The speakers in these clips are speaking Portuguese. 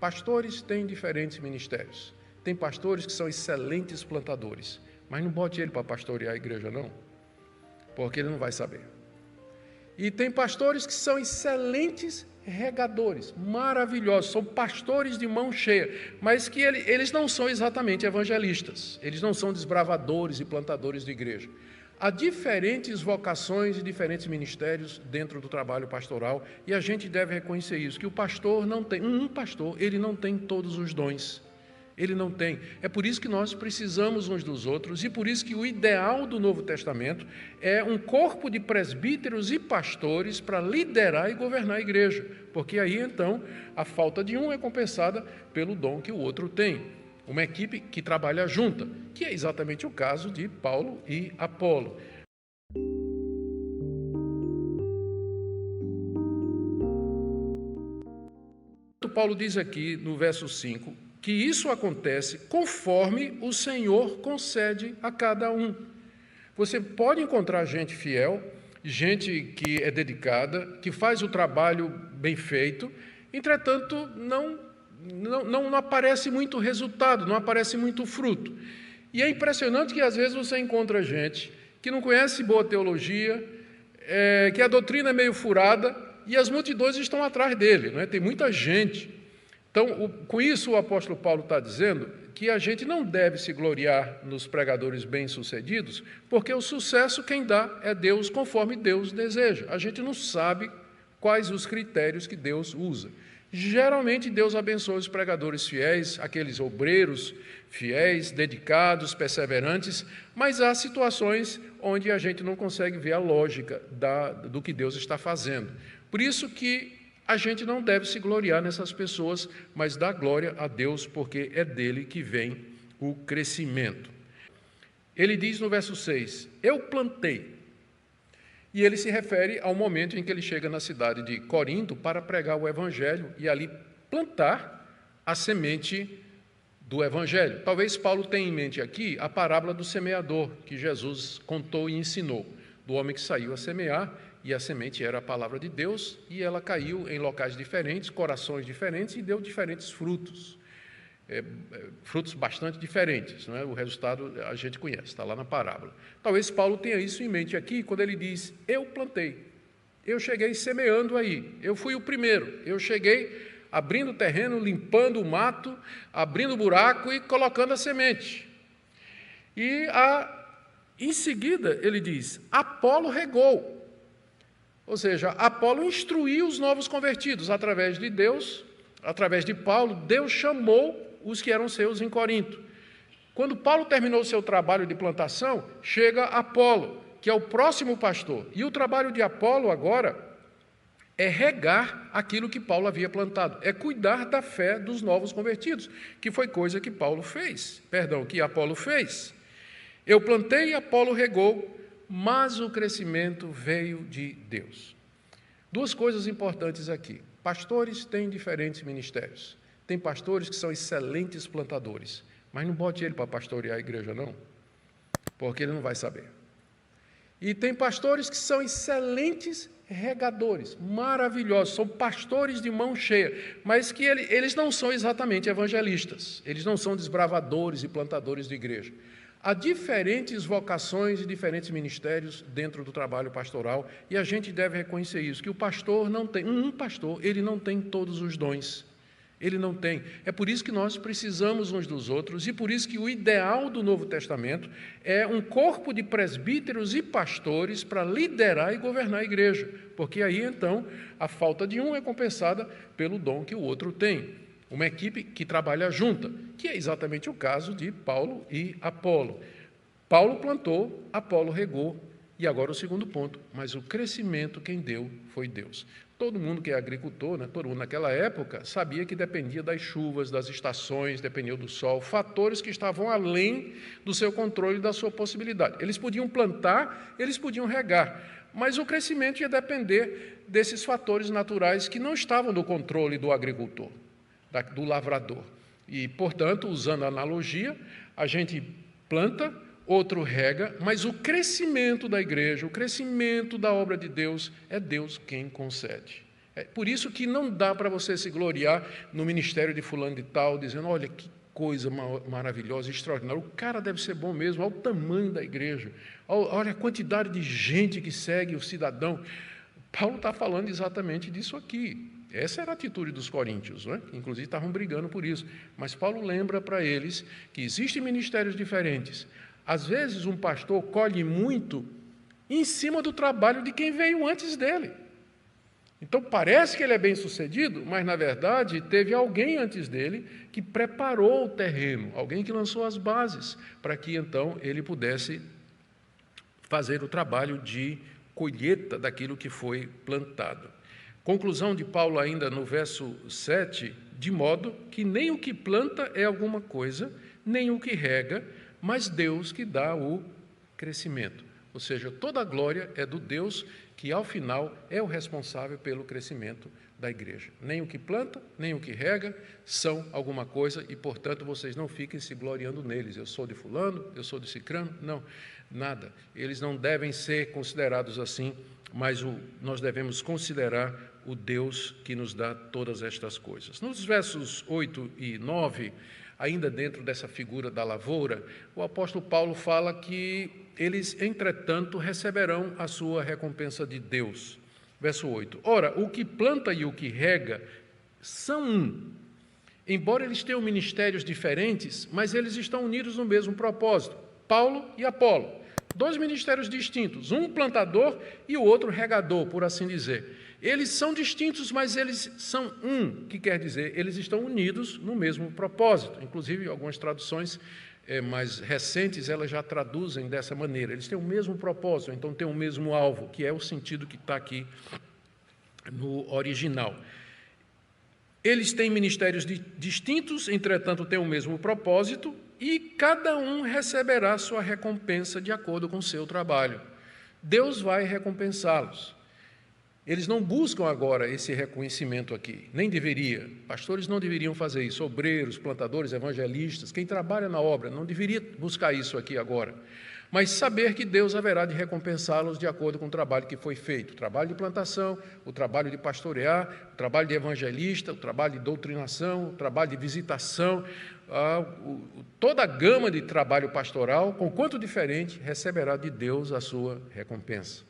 Pastores têm diferentes ministérios. Tem pastores que são excelentes plantadores, mas não bote ele para pastorear a igreja, não, porque ele não vai saber. E tem pastores que são excelentes regadores, maravilhosos, são pastores de mão cheia, mas que eles não são exatamente evangelistas, eles não são desbravadores e plantadores de igreja. Há diferentes vocações e diferentes ministérios dentro do trabalho pastoral, e a gente deve reconhecer isso, que o pastor não tem, ele não tem todos os dons. Ele não tem. É por isso que nós precisamos uns dos outros e por isso que o ideal do Novo Testamento é um corpo de presbíteros e pastores para liderar e governar a igreja, porque aí então a falta de um é compensada pelo dom que o outro tem. Uma equipe que trabalha junta, que é exatamente o caso de Paulo e Apolo. Paulo diz aqui no verso 5, que isso acontece conforme o Senhor concede a cada um. Você pode encontrar gente fiel, gente que é dedicada, que faz o trabalho bem feito, entretanto, não aparece muito resultado, não aparece muito fruto. E é impressionante que às vezes você encontra gente que não conhece boa teologia, que a doutrina é meio furada e as multidões estão atrás dele, não é? Tem muita gente. Então, com isso, o apóstolo Paulo está dizendo que a gente não deve se gloriar nos pregadores bem-sucedidos, porque o sucesso quem dá é Deus, conforme Deus deseja. A gente não sabe quais os critérios que Deus usa. Geralmente, Deus abençoa os pregadores fiéis, aqueles obreiros fiéis, dedicados, perseverantes, mas há situações onde a gente não consegue ver a lógica do que Deus está fazendo. Por isso que a gente não deve se gloriar nessas pessoas, mas dar glória a Deus, porque é dele que vem o crescimento. Ele diz no verso 6, eu plantei. E ele se refere ao momento em que ele chega na cidade de Corinto para pregar o evangelho e ali plantar a semente do evangelho. Talvez Paulo tenha em mente aqui a parábola do semeador, que Jesus contou e ensinou, do homem que saiu a semear, e a semente era a palavra de Deus, e ela caiu em locais diferentes, corações diferentes, e deu diferentes frutos. Frutos bastante diferentes, não é? O resultado a gente conhece, está lá na parábola. Talvez Paulo tenha isso em mente aqui, quando ele diz, eu plantei, eu cheguei semeando aí, eu fui o primeiro, eu cheguei abrindo o terreno, limpando o mato, abrindo o buraco e colocando a semente. E em seguida ele diz, Apolo regou. Ou seja, Apolo instruiu os novos convertidos através de Deus, através de Paulo, Deus chamou os que eram seus em Corinto. Quando Paulo terminou o seu trabalho de plantação, chega Apolo, que é o próximo pastor. E o trabalho de Apolo agora é regar aquilo que Paulo havia plantado, é cuidar da fé dos novos convertidos, que foi coisa que que Apolo fez. Eu plantei e Apolo regou, mas o crescimento veio de Deus. Duas coisas importantes aqui. Pastores têm diferentes ministérios. Tem pastores que são excelentes plantadores, mas não bote ele para pastorear a igreja, não, porque ele não vai saber. E tem pastores que são excelentes regadores, maravilhosos, são pastores de mão cheia, mas que eles não são exatamente evangelistas, eles não são desbravadores e plantadores de igreja. Há diferentes vocações e diferentes ministérios dentro do trabalho pastoral, e a gente deve reconhecer isso, que o pastor não tem, ele não tem todos os dons. Ele não tem. É por isso que nós precisamos uns dos outros, e por isso que o ideal do Novo Testamento é um corpo de presbíteros e pastores para liderar e governar a igreja, porque aí então a falta de um é compensada pelo dom que o outro tem. Uma equipe que trabalha junta, que é exatamente o caso de Paulo e Apolo. Paulo plantou, Apolo regou, e agora o segundo ponto, mas o crescimento quem deu foi Deus. Todo mundo que é agricultor, né, todo mundo naquela época, sabia que dependia das chuvas, das estações, dependia do sol, fatores que estavam além do seu controle e da sua possibilidade. Eles podiam plantar, eles podiam regar, mas o crescimento ia depender desses fatores naturais que não estavam no controle do agricultor, do lavrador. E, portanto, usando a analogia, a gente planta, outro rega, mas o crescimento da igreja, o crescimento da obra de Deus, é Deus quem concede. É por isso que não dá para você se gloriar no ministério de fulano de tal, dizendo, olha que coisa maravilhosa, extraordinária, o cara deve ser bom mesmo, olha o tamanho da igreja, olha a quantidade de gente que segue o cidadão. Paulo está falando exatamente disso aqui. Essa era a atitude dos coríntios, né? Inclusive estavam brigando por isso. Mas Paulo lembra para eles que existem ministérios diferentes. Às vezes um pastor colhe muito em cima do trabalho de quem veio antes dele. Então parece que ele é bem-sucedido, mas na verdade teve alguém antes dele que preparou o terreno, alguém que lançou as bases para que então ele pudesse fazer o trabalho de colheita daquilo que foi plantado. Conclusão de Paulo ainda no verso 7, de modo que nem o que planta é alguma coisa, nem o que rega, mas Deus que dá o crescimento. Ou seja, toda a glória é do Deus que, ao final, é o responsável pelo crescimento da igreja. Nem o que planta, nem o que rega são alguma coisa e, portanto, vocês não fiquem se gloriando neles. Eu sou de fulano, eu sou de cicrano. Não, nada. Eles não devem ser considerados assim, mas nós devemos considerar o Deus que nos dá todas estas coisas. Nos versos 8 e 9, ainda dentro dessa figura da lavoura, o apóstolo Paulo fala que eles, entretanto, receberão a sua recompensa de Deus. Verso 8. Ora, o que planta e o que rega são um. Embora eles tenham ministérios diferentes, mas eles estão unidos no mesmo propósito. Paulo e Apolo. Dois ministérios distintos, um plantador e o outro regador, por assim dizer. Eles são distintos, mas eles são um, que quer dizer, eles estão unidos no mesmo propósito. Inclusive, algumas traduções mais recentes, elas já traduzem dessa maneira. Eles têm o mesmo propósito, então têm o mesmo alvo, que é o sentido que está aqui no original. Eles têm ministérios distintos, entretanto, têm o mesmo propósito, e cada um receberá sua recompensa de acordo com o seu trabalho. Deus vai recompensá-los. Eles não buscam agora esse reconhecimento aqui, nem deveria. Pastores não deveriam fazer isso, obreiros, plantadores, evangelistas, quem trabalha na obra não deveria buscar isso aqui agora. Mas saber que Deus haverá de recompensá-los de acordo com o trabalho que foi feito. O trabalho de plantação, o trabalho de pastorear, o trabalho de evangelista, o trabalho de doutrinação, o trabalho de visitação, toda a gama de trabalho pastoral, conquanto diferente, receberá de Deus a sua recompensa.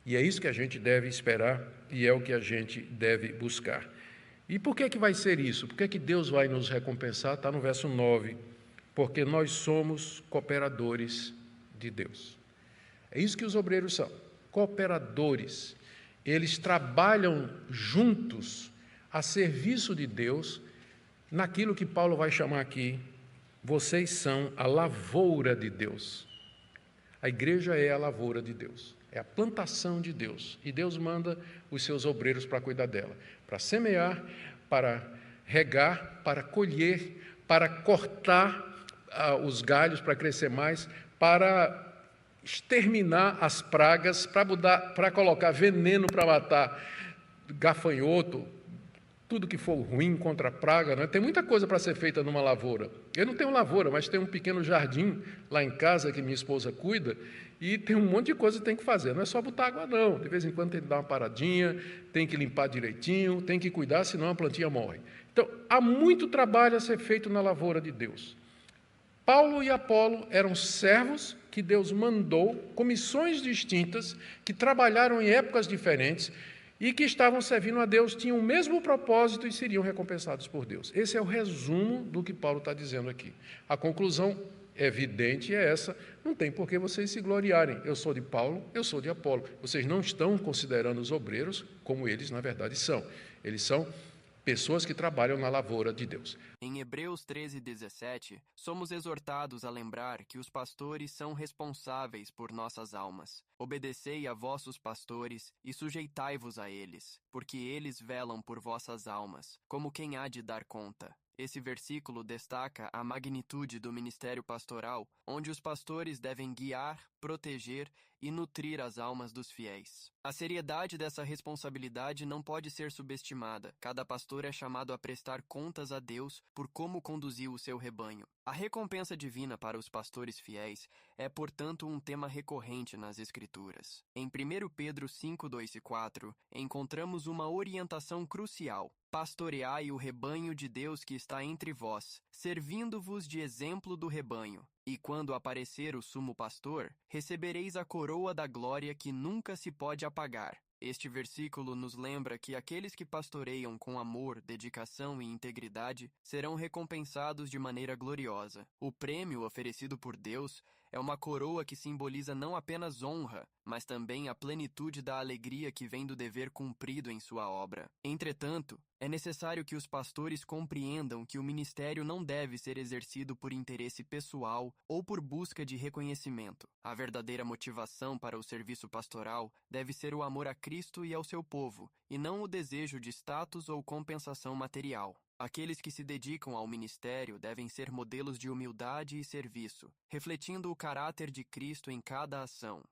E é isso que a gente deve esperar e é o que a gente deve buscar. E por que vai ser isso? Por que Deus vai nos recompensar? Está no verso 9. Porque nós somos cooperadores de Deus. É isso que os obreiros são, cooperadores. Eles trabalham juntos a serviço de Deus naquilo que Paulo vai chamar aqui, vocês são a lavoura de Deus. A igreja é a lavoura de Deus. É a plantação de Deus. E Deus manda os seus obreiros para cuidar dela. Para semear, para regar, para colher, para cortar os galhos para crescer mais, para exterminar as pragas, para colocar veneno para matar gafanhoto, tudo que for ruim contra a praga, né? Tem muita coisa para ser feita numa lavoura. Eu não tenho lavoura, mas tenho um pequeno jardim lá em casa que minha esposa cuida, e tem um monte de coisa que tem que fazer. Não é só botar água, não. De vez em quando tem que dar uma paradinha, tem que limpar direitinho, tem que cuidar, senão a plantinha morre. Então, há muito trabalho a ser feito na lavoura de Deus. Paulo e Apolo eram servos que Deus mandou, com missões distintas, que trabalharam em épocas diferentes, e que estavam servindo a Deus, tinham o mesmo propósito e seriam recompensados por Deus. Esse é o resumo do que Paulo está dizendo aqui. A conclusão evidente é essa, não tem por que vocês se gloriarem. Eu sou de Paulo, eu sou de Apolo. Vocês não estão considerando os obreiros como eles, na verdade, são. Eles são pessoas que trabalham na lavoura de Deus. Em Hebreus 13:17, somos exortados a lembrar que os pastores são responsáveis por nossas almas. Obedecei a vossos pastores e sujeitai-vos a eles, porque eles velam por vossas almas, como quem há de dar conta. Esse versículo destaca a magnitude do ministério pastoral, onde os pastores devem guiar, proteger e nutrir as almas dos fiéis. A seriedade dessa responsabilidade não pode ser subestimada. Cada pastor é chamado a prestar contas a Deus por como conduziu o seu rebanho. A recompensa divina para os pastores fiéis é, portanto, um tema recorrente nas Escrituras. Em 1 Pedro 5:2 e 4, encontramos temos uma orientação crucial. Pastoreai o rebanho de Deus que está entre vós, servindo-vos de exemplo do rebanho. E quando aparecer o sumo pastor, recebereis a coroa da glória que nunca se pode apagar. Este versículo nos lembra que aqueles que pastoreiam com amor, dedicação e integridade serão recompensados de maneira gloriosa. O prêmio oferecido por Deus é uma coroa que simboliza não apenas honra, mas também a plenitude da alegria que vem do dever cumprido em sua obra. Entretanto, é necessário que os pastores compreendam que o ministério não deve ser exercido por interesse pessoal ou por busca de reconhecimento. A verdadeira motivação para o serviço pastoral deve ser o amor a Cristo e ao seu povo, e não o desejo de status ou compensação material. Aqueles que se dedicam ao ministério devem ser modelos de humildade e serviço, refletindo o caráter de Cristo em cada ação.